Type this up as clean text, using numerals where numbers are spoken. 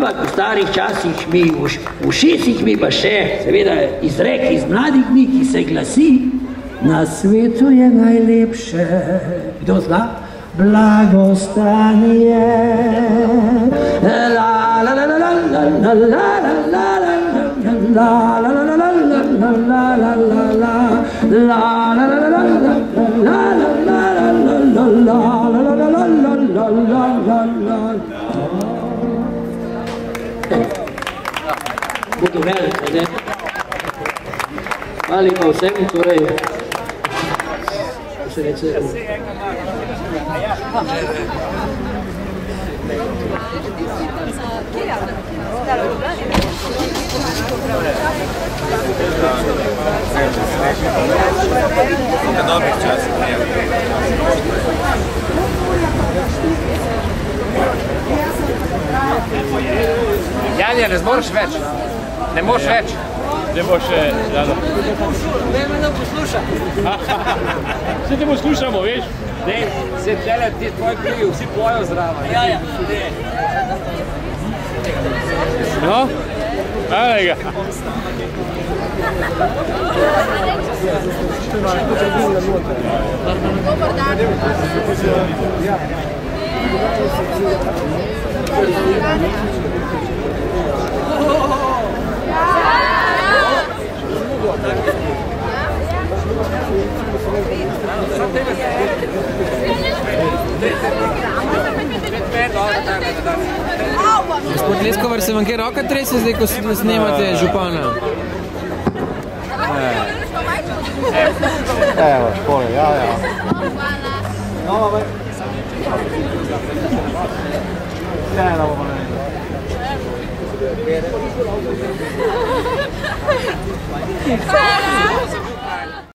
Ampak v starih časih v ušesih mi pa še, seveda, izrek iz mladih dni, ki se glasi: na svetu je najlepše, kdo zna? Blagostanje. La la la la la la la la la la budu velike, ne? Ali pa vsem, torej, ko se reče... dobrih časih. Janja, ne zmoriš več. Ne moš več. Ne boš še, Jana. Ne me posluša. Vse te poslušamo, veš? Ne, se tele, ti tvoji krivi, vsi pojo zraven. Ja, ja. No? Ajde ga. Dobar dan. Gospod Leskovar, se vam kaj roka trese zdaj, ko snemate župana? Evo, škole, ja. No, Hvala.